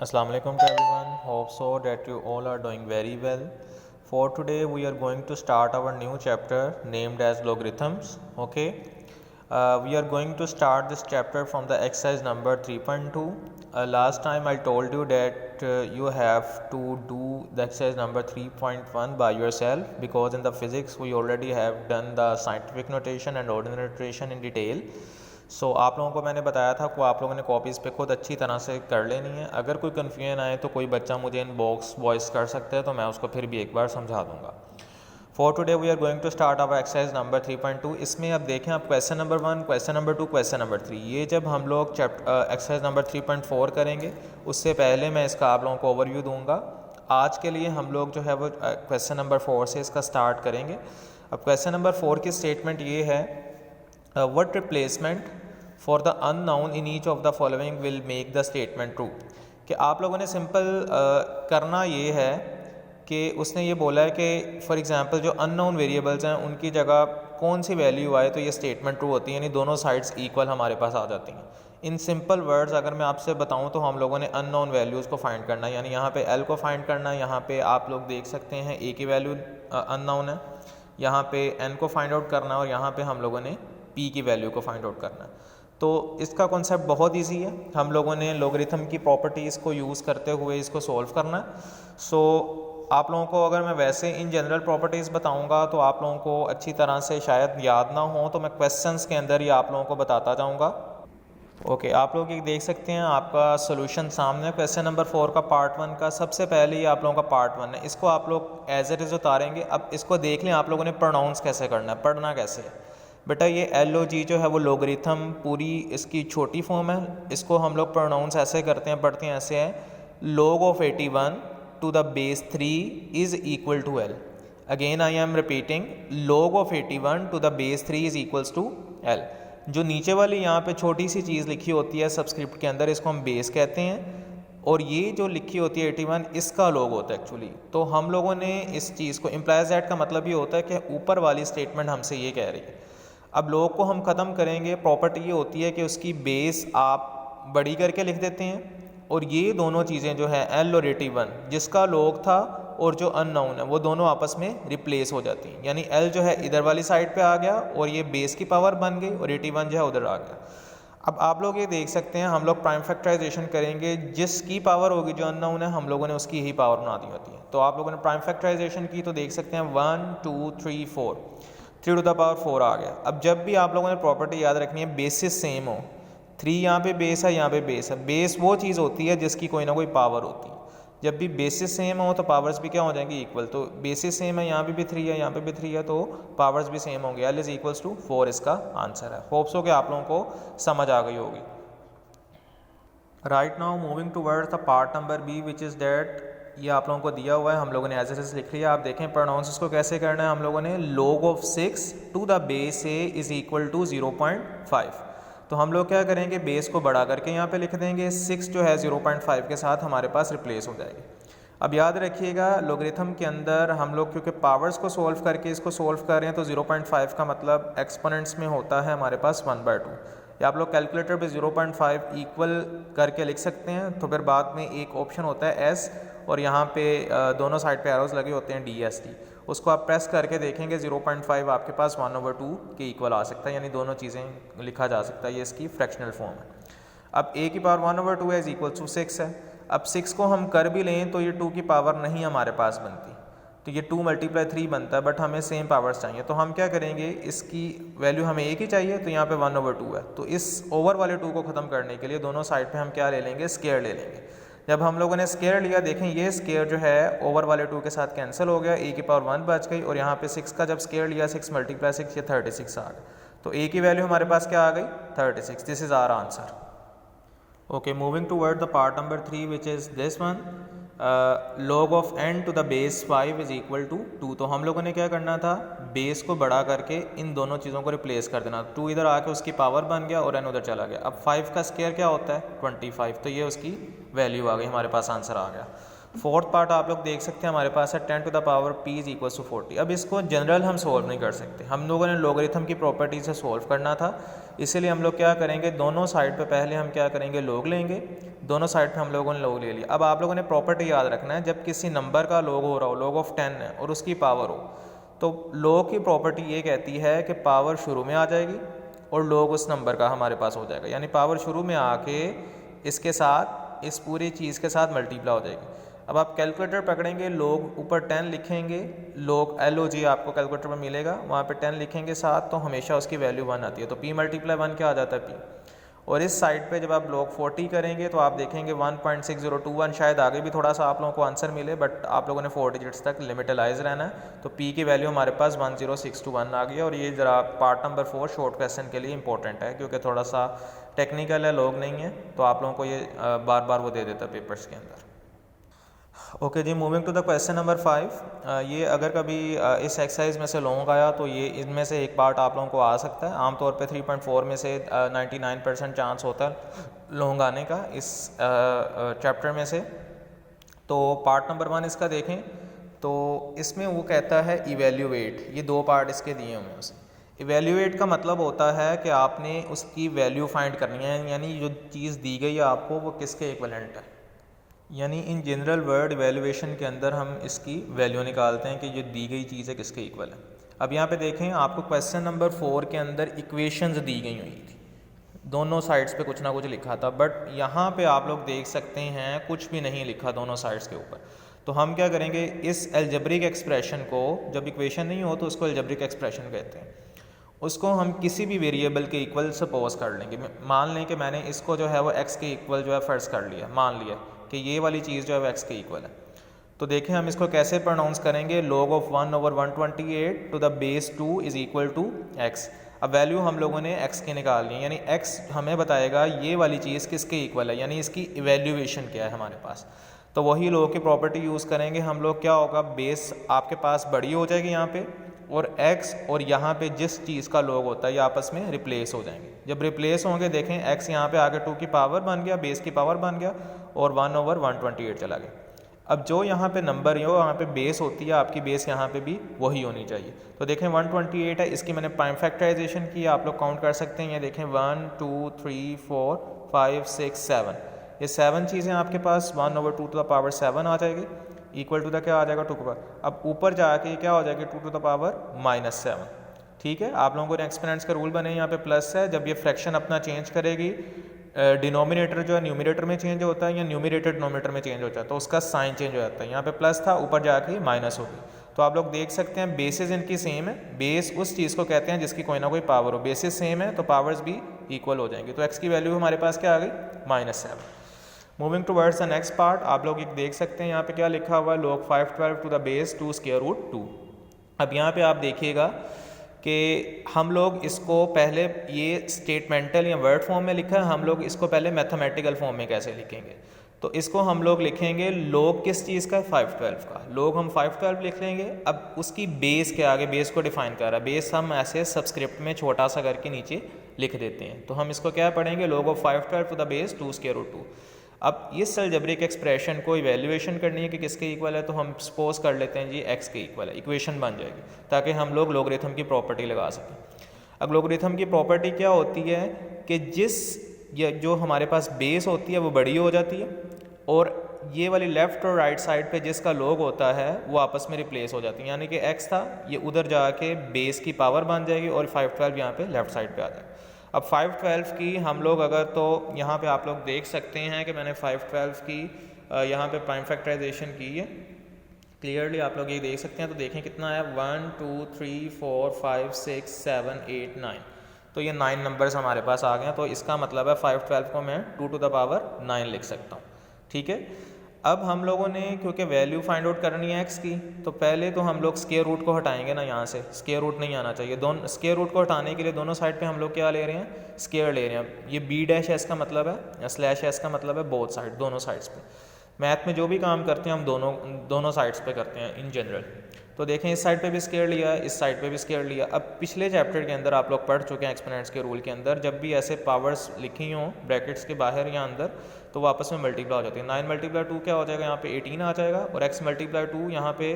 Assalamu alaikum to everyone. Hope so that you all are doing very well. For today, we are going to start our new chapter named as logarithms. Okay, we are going to start this chapter from the exercise number 3.2. Last time I told you that you have to do the exercise number 3.1 by yourself because in the physics we already have done the scientific notation and ordinary notation in detail. आप लोगों को मैंने बताया था कि आप लोगों ने कॉपीज़ पे खुद अच्छी तरह से कर लेनी है। अगर कोई कन्फ्यूजन आए तो कोई बच्चा मुझे इनबॉक्स वॉइस कर सकता है तो मैं उसको फिर भी एक बार समझा दूंगा। For today we are going to start our exercise number 3.2। इसमें अब देखें आप question number 1, question number 2, question number 3, ये जब हम लोग एक्सरसाइज नंबर 3.4 करेंगे उससे पहले मैं इसका आप लोगों को ओवरव्यू दूंगा। आज के लिए हम लोग जो है वो क्वेश्चन नंबर 4 से इसका स्टार्ट करेंगे। अब क्वेश्चन नंबर 4 की स्टेटमेंट ये है, what replacement for the unknown in each of the following will make the statement true. कि आप लोगों ने सिंपल करना ये है कि उसने ये बोला है कि फॉर एग्जांपल जो अननोन वेरिएबल्स हैं उनकी जगह कौन सी वैल्यू आए तो ये स्टेटमेंट ट्रू होती है, यानी दोनों साइड्स इक्वल हमारे पास आ जाती हैं। इन सिंपल वर्ड्स अगर मैं आपसे बताऊं तो हम लोगों ने अननोन वैल्यूज़ को फाइंड करना है, यानी यहाँ पे एल को फाइंड करना है। यहाँ पे आप लोग देख सकते हैं ए की वैल्यू अननोन है, यहाँ पे एन को फाइंड आउट करना है और यहाँ पे हम लोगों ने पी की वैल्यू को फाइंड आउट करना है। तो इसका कॉन्सेप्ट बहुत इजी है, हम लोगों ने लोगरिथम की प्रॉपर्टीज़ को यूज़ करते हुए इसको सॉल्व करना है। आप लोगों को अगर मैं वैसे इन जनरल प्रॉपर्टीज़ बताऊंगा तो आप लोगों को अच्छी तरह से शायद याद ना हो, तो मैं क्वेश्चंस के अंदर ही आप लोगों को बताता जाऊंगा। ओके, आप लोग ये देख सकते हैं आपका सोल्यूशन सामने। क्वेश्चन नंबर 4 का पार्ट 1 का सबसे पहले ही आप लोगों का पार्ट 1 है, इसको आप लोग एज इट इज़ उतारेंगे। अब इसको देख लें आप लोगों ने प्रोनाउंस कैसे करना है, पढ़ना कैसे है। बेटा ये LOG जो है वो लोगरिथम पूरी इसकी छोटी फॉर्म है, इसको हम लोग प्रोनाउंस ऐसे करते हैं, पढ़ते हैं ऐसे है, log of 81 to the base 3 is equal to L। Again I am repeating, log of 81 to the base 3 is equals to L। जो नीचे वाली यहाँ पे छोटी सी चीज़ लिखी होती है सबस्क्रिप्ट के अंदर, इसको हम बेस कहते हैं, और ये जो लिखी होती है 81 इसका लोग होता है एक्चुअली। तो हम लोगों ने इस चीज़ को इम्प्लाइज दैट का मतलब ये होता है कि ऊपर वाली स्टेटमेंट हमसे ये कह रही है। अब लोग को हम ख़त्म करेंगे, प्रॉपर्टी ये होती है कि उसकी बेस आप बड़ी करके लिख देते हैं और ये दोनों चीज़ें जो है L और 81 जिसका लोग था और जो अननोन है वो दोनों आपस में रिप्लेस हो जाती हैं, यानी L जो है इधर वाली साइड पे आ गया और ये बेस की पावर बन गई और 81 जो है उधर आ गया। अब आप लोग ये देख सकते हैं हम लोग प्राइम फैक्टराइजेशन करेंगे, जिसकी पावर होगी जो अननोन है हम लोगों ने उसकी ही पावर बना दी होती है। तो आप लोगों ने प्राइम फैक्टराइजेशन की तो देख सकते हैं 1 2 3 4, 3 टू द पावर 4 आ गया। अब जब भी आप लोगों ने प्रॉपर्टी याद रखनी है बेसिस सेम हो, 3 यहाँ पे बेस है, यहाँ पे बेस है। बेस वो चीज़ होती है जिसकी कोई ना कोई पावर होती है। जब भी बेसिस सेम हो तो पावर्स भी क्या हो जाएंगी, इक्वल। तो बेसिस सेम है, यहाँ पे भी 3 है, यहाँ पे भी 3 है, तो पावर्स भी सेम होंगे। L इज इक्वल्स टू 4 इसका आंसर है। होप्स हो कि आप लोगों को समझ आ गई होगी। Right now moving towards the part number B which is that, ये आप लोगों को दिया हुआ है, हम लोगों ने एज इट इज लिख लिया। आप देखें प्रोनाउंस इसको कैसे करना है, हम लोगों ने log of 6 to the base A is equal to 0.5। तो हम लोग क्या करेंगे, बेस को बड़ा करके यहाँ पे लिख देंगे, 6 जो है 0.5 के साथ हमारे पास रिप्लेस हो जाएगी। अब याद रखिएगा लोगरिथम के अंदर हम लोग क्योंकि पावर्स को सोल्व करके इसको सोल्व कर रहे हैं तो 0.5 का मतलब एक्सपोनेंट्स में होता है हमारे पास 1/2। या आप लोग कैलकुलेटर पे 0.5 इक्वल करके लिख सकते हैं। तो फिर बाद में एक ऑप्शन होता है S और यहाँ पे दोनों साइड पे एरोज लगे होते हैं DST, उसको आप प्रेस करके देखेंगे 0.5 आपके पास 1/2 के इक्वल आ सकता है, यानी दोनों चीज़ें लिखा जा सकता है। ये इसकी फ्रैक्शनल फॉर्म है। अब A की पावर 1/2 है इज इक्वल टू 6 है। अब 6 को हम कर भी लें तो ये 2 की पावर नहीं हमारे पास बनती, तो ये 2 × 3 बनता है, बट हमें सेम पावर्स चाहिए। तो हम क्या करेंगे, इसकी वैल्यू हमें एक ही चाहिए, तो यहाँ पे 1/2 है। तो इस ओवर वाले 2 को ख़त्म करने के लिए दोनों साइड पे हम क्या ले लेंगे, स्क्वायर ले लेंगे। जब हम लोगों ने स्क्वायर लिया, देखें ये स्क्वायर जो है ओवर वाले 2 के साथ कैंसिल हो गया, A की पावर 1 बच गई, और यहाँ पे 6 का जब स्क्वायर लिया 6 × 6 ये 36 आ गया। तो A की वैल्यू हमारे पास क्या आ गई, 36। This is our answer. Okay, moving toward the part number 3 which is this one, log of n to the base 5 is equal to 2। तो हम लोगों ने क्या करना था, बेस को बड़ा करके इन दोनों चीज़ों को रिप्लेस कर देना। 2 इधर आके उसकी पावर बन गया और n उधर चला गया। अब 5 का स्क्वायर क्या होता है, 25, तो ये उसकी वैल्यू आ गई, हमारे पास आंसर आ गया। फोर्थ पार्ट आप लोग देख सकते हैं हमारे पास है 10 to the power p is equal to 40। अब इसको जनरल हम सोल्व नहीं कर सकते, हम लोगों ने लोगरिथम की प्रॉपर्टी से सोल्व करना था इसीलिए हम लोग क्या करेंगे, दोनों साइड पे पहले हम क्या करेंगे, लोग लेंगे। दोनों साइड पे हम लोगों ने लोग ले लिया। अब आप लोगों ने प्रॉपर्टी याद रखना है, जब किसी नंबर का लोग हो रहा हो, लोग ऑफ 10 है और उसकी पावर हो, तो लोग की प्रॉपर्टी ये कहती है कि पावर शुरू में आ जाएगी और लोग उस नंबर का हमारे पास हो जाएगा, यानी पावर शुरू में आके इसके साथ, इस पूरी चीज़ के साथ मल्टीप्लाई हो जाएगी। अब आप कैलकुलेटर पकड़ेंगे, लोग ऊपर 10 लिखेंगे, लोग LOG आपको कैलकुलेटर में मिलेगा, वहाँ पे 10 लिखेंगे साथ, तो हमेशा उसकी वैल्यू 1 आती है, तो P × 1 क्या आ जाता है, P। और इस साइड पे जब आप लोग 40 करेंगे तो आप देखेंगे 1.6021, शायद आगे भी थोड़ा सा आप लोगों को आंसर मिले, बट आप लोगों ने 4 डिजिट्स तक लिमिटलाइज रहना है। तो P की वैल्यू हमारे पास 10621 आ गया। और ये ज़रा पार्ट नंबर 4 शॉर्ट क्वेश्चन के लिए इंपॉर्टेंट है, क्योंकि थोड़ा सा टेक्निकल है, लोग नहीं है, तो आप लोगों को ये बार बार वो दे देता है पेपर्स के अंदर। ओके जी, moving to the question number 5। ये अगर कभी इस एक्सरसाइज में से लॉन्ग आया तो ये इनमें से एक पार्ट आप लोगों को आ सकता है। आमतौर पे 3.4 में से 99% चांस होता है लॉन्ग आने का इस चैप्टर में से। तो पार्ट नंबर 1 इसका देखें तो इसमें वो कहता है इवेल्यूएट। ये 2 पार्ट इसके दिए हुए हैं। उसे इवेल्यूएट का मतलब होता है कि आपने उसकी वैल्यू फाइंड करनी है, यानी जो चीज़ दी गई है आपको वो किसके इक्विवेलेंट है। यानी इन जनरल वर्ड इवेल्युएशन के अंदर हम इसकी वैल्यू निकालते हैं कि जो दी गई चीज़ है किसके इक्वल है। अब यहाँ पे देखें, आपको क्वेश्चन नंबर 4 के अंदर इक्वेशंस दी गई हुई थी, दोनों साइड्स पे कुछ ना कुछ लिखा था, बट यहाँ पे आप लोग देख सकते हैं कुछ भी नहीं लिखा दोनों साइड्स के ऊपर। तो हम क्या करेंगे, इस एल्जेब्रिक एक्सप्रेशन को, जब इक्वेशन नहीं हो तो उसको एल्जेब्रिक एक्सप्रेशन कहते हैं, उसको हम किसी भी वेरिएबल के इक्वल सपोज कर लेंगे। मान लें कि मैंने इसको जो है वो x के इक्वल जो है फ़र्ज कर लिया, मान लिया कि ये वाली चीज़ जो है वो x के इक्वल है। तो देखें हम इसको कैसे प्रोनाउंस करेंगे, log of 1/128 to the base 2 is equal to x। अब वैल्यू हम लोगों ने x की निकाल ली, यानी x हमें बताएगा ये वाली चीज़ किसके इक्वल है, यानी इसकी इवेल्यूएशन क्या है हमारे पास। तो वही log की प्रॉपर्टी यूज़ करेंगे हम लोग। क्या होगा, बेस आपके पास बड़ी हो जाएगी यहाँ पे, और x और यहाँ पे जिस चीज़ का log होता है ये आपस में रिप्लेस हो जाएंगे। जब रिप्लेस होंगे देखें x यहाँ पे आगे 2 की पावर बन गया, बेस की पावर बन गया, और 1/128 चला गया। अब जो यहाँ पे नंबर है वो यहाँ पे बेस होती है, आपकी बेस यहाँ पे भी वही होनी चाहिए। तो देखें 128 है, इसकी मैंने प्राइम फैक्टराइजेशन की, आप लोग काउंट कर सकते हैं। ये देखें 1 2 3 4 5 6 7, ये 7 चीज़ें आपके पास 1/2 टू द पावर 7 आ जाएगी, इक्वल टू द क्या आ जाएगा, 2 का। अब ऊपर जाके क्या हो जाएगी, 2 टू द पावर -7। ठीक है, आप लोगों को एक्सपोनेंट्स का रूल बने, यहाँ पे प्लस है। जब ये फ्रैक्शन अपना चेंज करेगी, डिनोमिनेटर जो है न्यूमिनेटर में चेंज होता है या न्यूमिनेटर डिनोमिनेटर में चेंज होता है, तो उसका साइन चेंज हो जाता है। यहाँ पे प्लस था, ऊपर जाके माइनस हो गई। तो आप लोग देख सकते हैं बेसिस इनकी सेम है। बेस उस चीज़ को कहते हैं जिसकी कोई ना कोई पावर हो, बेसिस सेम है तो पावर्स भी इक्वल हो जाएंगी। तो x की वैल्यू हमारे पास क्या आ गई, -7। Moving towards the next part, आप लोग एक देख सकते हैं यहाँ पे क्या लिखा हुआ है, log 512 to the base 2 square root 2। अब यहाँ पे आप देखिएगा कि हम लोग इसको पहले, ये स्टेटमेंटल या वर्ड फॉर्म में लिखा है, हम लोग इसको पहले मैथमेटिकल फॉर्म में कैसे लिखेंगे। तो इसको हम लोग लिखेंगे log किस चीज़ का, 512 का। log हम 512 लिख लेंगे। अब उसकी बेस के आगे, बेस को डिफाइन कर रहा है, बेस हम ऐसे सबस्क्रिप्ट में छोटा सा करके नीचे लिख देते हैं। तो हम इसको क्या पढ़ेंगे, log of 512 to the base 2 square root 2। अब इस अलजेब्रिक एक्सप्रेशन को इवेल्युएशन करनी है कि किसके इक्वल है, तो हम सपोज कर लेते हैं जी x के इक्वल है, इक्वेशन बन जाएगी, ताकि हम लोग लॉगरिथम की प्रॉपर्टी लगा सकें। अब लॉगरिथम की प्रॉपर्टी क्या होती है कि जो हमारे पास बेस होती है वो बड़ी हो जाती है, और ये वाली लेफ़्ट और राइट साइड पे जिसका log होता है वो आपस में रिप्लेस हो जाती है। यानी कि x था, ये उधर जाके बेस की पावर बन जाएगी, और 512 यहाँ पे लेफ़्ट साइड पे आ जाएगा। अब 512 की हम लोग अगर, तो यहाँ पे आप लोग देख सकते हैं कि मैंने 512 की यहाँ पे प्राइम फैक्टराइजेशन की है, क्लियरली आप लोग ये देख सकते हैं। तो देखें कितना है, 1 2 3 4 5 6 7 8 9, तो ये 9 नंबर्स हमारे पास आ गए हैं। तो इसका मतलब है 512 को मैं 2 टू द पावर 9 लिख सकता हूँ। ठीक है, अब हम लोगों ने क्योंकि वैल्यू फाइंड आउट करनी है x की, तो पहले तो हम लोग स्क्वायर रूट को हटाएंगे ना, यहाँ से स्क्वायर रूट नहीं आना चाहिए। दोनों स्क्वायर रूट को हटाने के लिए दोनों साइड पे हम लोग क्या ले रहे हैं, स्क्वायर ले रहे हैं। ये b' का मतलब है, या /s का मतलब है बोथ साइड, दोनों साइड्स पे। मैथ में जो भी काम करते हैं हम दोनों साइड्स पे करते हैं इन जनरल। तो देखें इस साइड पे भी स्क्वायर लिया, इस साइड पे भी स्क्वायर लिया। अब पिछले चैप्टर के अंदर आप लोग पढ़ चुके हैं एक्सपोनेंट्स के रूल के अंदर, जब भी ऐसे पावर्स लिखी हों ब्रैकेट्स के बाहर या अंदर, तो वो आपस में मल्टीप्लाई हो जाती है। 9 × 2 क्या हो जाएगा, यहाँ पे 18 आ जाएगा, और x × 2 यहाँ पे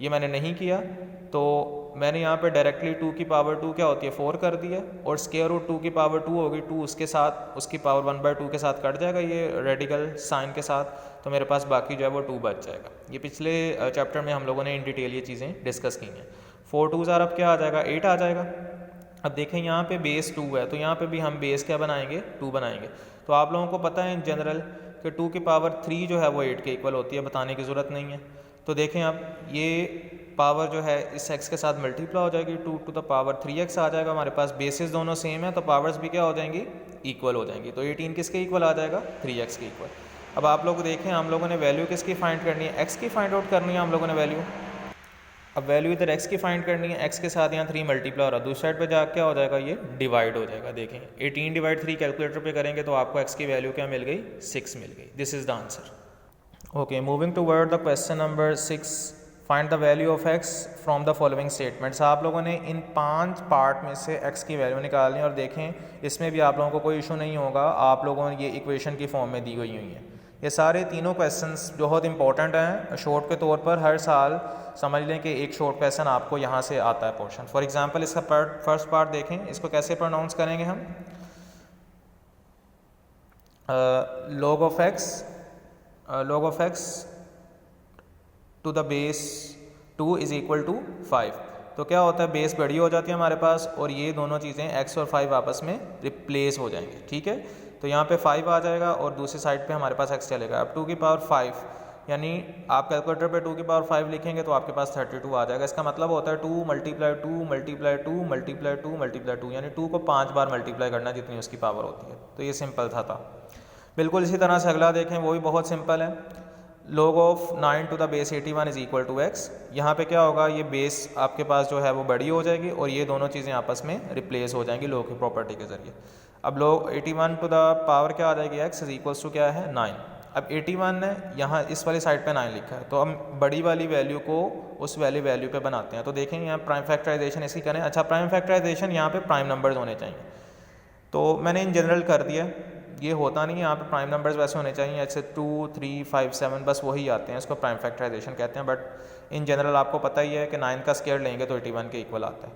ये मैंने नहीं किया, तो मैंने यहाँ पे डायरेक्टली 2 की पावर 2 क्या होती है 4 कर दिया, और स्क्वायर रूट 2 की पावर 2 होगी 2 उसके साथ उसकी पावर 1/2 के साथ कट जाएगा ये रेडिकल साइन के साथ, तो मेरे पास बाकी जो है वो 2 बच जाएगा। ये पिछले चैप्टर में हम लोगों ने इन डिटेल ये चीज़ें डिस्कस की हैं। 4 2 अब क्या आ जाएगा 8 आ जाएगा। अब देखें यहाँ पे बेस 2 है तो यहाँ पे भी हम बेस क्या बनाएंगे 2 बनाएंगे। तो आप लोगों को पता है इन जनरल कि 2 की पावर 3 जो है वो 8 के इक्वल होती है, बताने की ज़रूरत नहीं है। तो देखें आप ये पावर जो है इस x के साथ मल्टीप्लाई हो जाएगी, 2 टू द पावर 3x आ जाएगा। हमारे पास बेसिस दोनों सेम है तो पावर्स भी क्या हो जाएंगी इक्वल हो जाएंगी। तो 18 किसके इक्वल आ जाएगा 3x के इक्वल। अब आप लोग देखें हम लोगों ने वैल्यू किसकी फाइंड करनी है x की फाइंड आउट करनी है हम लोगों ने वैल्यू। अब वैल्यू इधर x की फाइंड करनी है, x के साथ यहाँ 3 मल्टीप्लाई हो रहा है, दूसरी साइड पे जा क्या हो जाएगा ये डिवाइड हो जाएगा। देखें 18 डिवाइड 3 कैलकुलेटर पे करेंगे तो आपको x की वैल्यू क्या मिल गई 6 मिल गई। This is the answer. Okay, moving toward the question number 6, find the value of x from the following statements. आप लोगों ने इन 5 पार्ट में से x की वैल्यू निकालनी है, और देखें इसमें भी आप लोगों को कोई इशू नहीं होगा, आप लोगों ने ये इक्वेशन की फॉर्म में दी हुई हैं। ये सारे तीनों क्वेश्चंस बहुत इंपॉर्टेंट हैं, शॉर्ट के तौर पर हर साल समझ लें कि एक शॉर्ट क्वेश्चन आपको यहाँ से आता है पोर्शन। फॉर एग्जांपल इसका फर्स्ट पार्ट देखें, इसको कैसे प्रोनाउंस करेंगे हम, log of x to the base 2 is equal to 5। तो क्या होता है बेस बड़ी हो जाती है हमारे पास और ये दोनों चीज़ें x और 5 आपस में रिप्लेस हो जाएंगे, ठीक है। तो यहाँ पे 5 आ जाएगा और दूसरी साइड पे हमारे पास x चलेगा। अब 2 की पावर 5 यानी आप कैलकुलेटर पे 2 की पावर 5 लिखेंगे तो आपके पास 32 आ जाएगा। इसका मतलब होता है 2 मल्टीप्लाई 2 मल्टीप्लाई 2 मल्टीप्लाई 2 मल्टीप्लाई 2, यानी 2 को 5 बार मल्टीप्लाई करना जितनी उसकी पावर होती है। तो ये सिंपल था। बिल्कुल इसी तरह से अगला देखें, वो भी बहुत सिंपल है। log of 9 to the base 81 is equal to x। यहाँ पे क्या होगा ये बेस आपके पास जो है वो बड़ी हो जाएगी और ये दोनों चीज़ें आपस में रिप्लेस हो जाएंगी log की प्रॉपर्टी के ज़रिए। अब log 81 टू द पावर क्या आ जाएगी x इज इक्वल्स टू क्या है 9। अब 81 ने यहाँ इस वाली साइड पे 9 लिखा है तो हम बड़ी वाली वैल्यू को उस वाली वैल्यू पे बनाते हैं। तो देखें यहाँ प्राइम फैक्टराइजेशन इसकी करें। अच्छा, प्राइम फैक्टराइजेशन यहाँ पे प्राइम नंबर्स होने चाहिए, तो मैंने इन जनरल कर दिया। ये होता नहीं है, यहाँ पे प्राइम नंबर्स वैसे होने चाहिए, ऐसे 2 3 5 7 बस वही आते हैं, इसको प्राइम फैक्टराइजेशन कहते हैं। बट इन जनरल आपको पता ही है कि 9 का स्क्वायर लेंगे तो 81 के इक्वल आता है।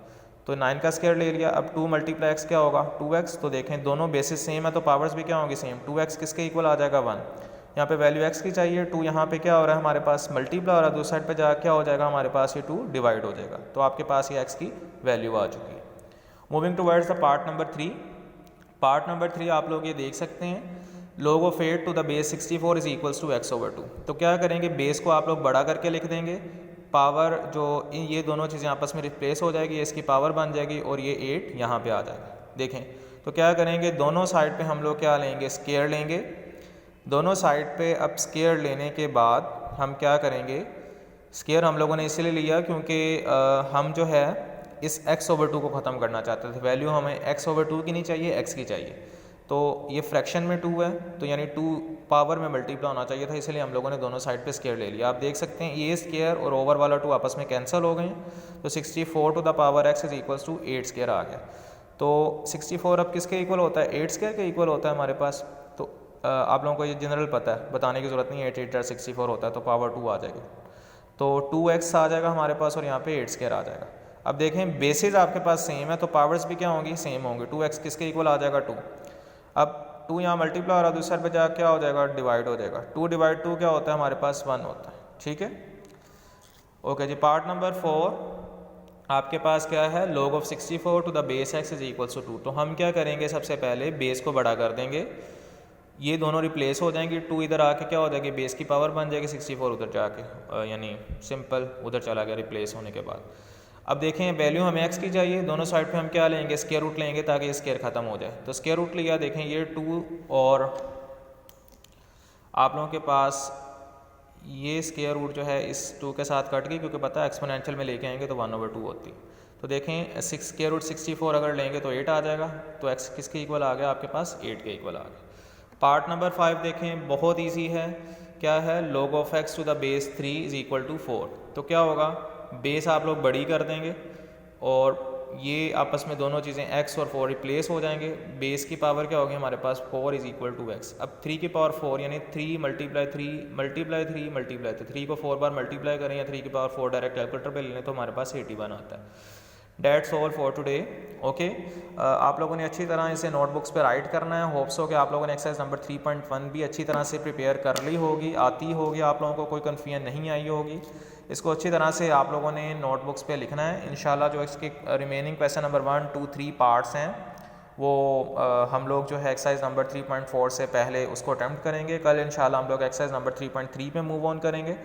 तो 9 का स्क्वायर ले लिया। अब 2 मल्टीप्लाई x क्या होगा 2x। तो देखें दोनों बेसिस सेम है तो पावर्स भी क्या होंगी सेम। 2x किसके इक्वल आ जाएगा 1। यहाँ पे वैल्यू x की चाहिए, 2 यहाँ पे क्या हो रहा है हमारे पास मल्टीप्लाई हो रहा है, दूसरी साइड पे जा क्या हो जाएगा हमारे पास ये 2 डिवाइड हो जाएगा। तो आपके पास ये x की वैल्यू आ चुकी है। Moving towards the part number 3। Part number 3 आप लोग ये देख सकते हैं, log of 8 to the base 64 is equals to x/2। तो क्या करेंगे बेस को आप लोग बड़ा करके लिख देंगे, पावर जो ये दोनों चीज़ें आपस में रिप्लेस हो जाएगी, इसकी पावर बन जाएगी और ये 8 यहाँ पे आ जाएगा। देखें तो क्या करेंगे दोनों साइड पे हम लोग क्या लेंगे स्क्वायर लेंगे। दोनों साइड पे अब स्क्वायर लेने के बाद हम क्या करेंगे, स्क्वायर हम लोगों ने इसलिए लिया क्योंकि हम जो है इस x/2 को ख़त्म करना चाहते थे। वैल्यू हमें x/2 की नहीं चाहिए x की चाहिए। तो ये फ्रैक्शन में 2 है तो यानी 2 पावर में मल्टीप्लाई होना चाहिए था, इसलिए हम लोगों ने दोनों साइड पे स्क्वायर ले लिया। आप देख सकते हैं ये स्क्वायर और ओवर वाला 2 आपस में कैंसिल हो गए, तो 64 to the power x is equals to 8 square आ गया। तो 64 अब किसके इक्वल होता है 8 स्क्वायर के इक्वल होता है हमारे पास। तो आप लोगों को ये जनरल पता है, बताने की ज़रूरत नहीं है। 8 8 64 होता है तो पावर 2 आ जाएगी, तो 2x आ जाएगा हमारे पास और यहाँ पे 8 स्क्वायर आ जाएगा। अब देखें बेसिस आपके पास सेम है तो पावर्स भी क्या होंगी सेम होंगे। 2x किसके इक्वल आ जाएगा 2। अब 2 यहाँ मल्टीप्लाई हो रहा है, दूसरे पे जा क्या हो जाएगा डिवाइड हो जाएगा। 2 डिवाइड 2 क्या होता है हमारे पास 1 होता है, ठीक है। ओके जी, पार्ट नंबर 4 आपके पास क्या है log of 64 to the base x is equals to 2। तो हम क्या करेंगे सबसे पहले बेस को बड़ा कर देंगे, ये दोनों रिप्लेस हो जाएंगी। 2 इधर आके क्या हो जाएगी बेस की पावर बन जाएगी, 64 उधर जाके यानी सिंपल उधर चला गया रिप्लेस होने के बाद। अब देखें वैल्यू हमें x की चाहिए, दोनों साइड पे हम क्या लेंगे स्क्वायर रूट लेंगे ताकि स्क्वायर ख़त्म हो जाए। तो स्क्वायर रूट लिया, देखें ये 2 और आप लोगों के पास ये स्क्वायर रूट जो है इस 2 के साथ कट गई क्योंकि पता है एक्सपोनेंशियल में लेके आएंगे तो 1/2 होती। तो देखें स्क्वायर रूट 64 अगर लेंगे तो 8 आ जाएगा, तो x किसके इक्वल आ गया आपके पास 8 के इक्वल आ गया। पार्ट नंबर 5 देखें बहुत ईजी है, क्या है log of x to the base 3 is equal to 4। तो क्या होगा बेस आप लोग बड़ी कर देंगे और ये आपस में दोनों चीज़ें x और 4 रिप्लेस हो जाएंगे। बेस की पावर क्या होगी हमारे पास 4 इज़ इक्वल टू x। अब 3 की पावर 4 यानी 3 मल्टीप्लाई 3 को 4 बार मल्टीप्लाई करें या 3 की पावर 4 डायरेक्ट कैलकुलेटर पे ले लें तो हमारे पास 81 आता है। That's all for today. Okay, आप लोगों ने अच्छी तरह इसे नोटबुक्स पे राइट करना है। होप्स हो कि आप लोगों ने एक्सरसाइज नंबर 3.1 भी अच्छी तरह से प्रिपेयर कर ली होगी, आती होगी, आप लोगों को कोई कन्फ्यूजन नहीं आई होगी। इसको अच्छी तरह से आप लोगों ने नोटबुक्स पे लिखना है। इंशाल्लाह जो इसके रिमेनिंग क्वेश्चन नंबर 1, 2, 3 पार्ट्स हैं वो हम लोग जो है एक्सरसाइज नंबर 3.4 से पहले उसको अटैम्प्ट करेंगे। कल इंशाल्लाह हम लोग एक्सरसाइज नंबर 3.3 पे मूव ऑन करेंगे।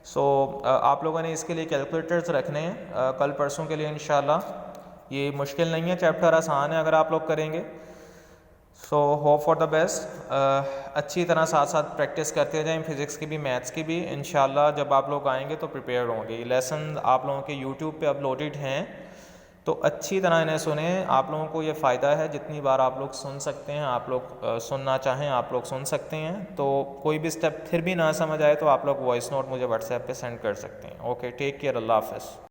सो आप लोगों ने इसके लिए कैलकुलेटर्स रखने हैं कल परसों के लिए इंशाल्लाह। ये मुश्किल नहीं है, चैप्टर आसान है अगर आप लोग करेंगे। So hope for the best. अच्छी तरह साथ साथ प्रैक्टिस करते जाएं, फिज़िक्स की भी मैथ्स की भी। इंशाल्लाह जब आप लोग आएंगे तो प्रिपेयर होंगे। ये लेसन आप लोगों के यूट्यूब पे अपलोडेड हैं तो अच्छी तरह इन्हें सुने। आप लोगों को ये फ़ायदा है, जितनी बार आप लोग सुन सकते हैं, आप लोग सुनना चाहें आप लोग सुन सकते हैं। तो कोई भी स्टेप फिर भी ना समझ आए तो आप लोग वॉइस नोट मुझे व्हाट्सएप पे सेंड कर सकते हैं। ओके, टेक केयर, अल्लाह हाफ़िज़।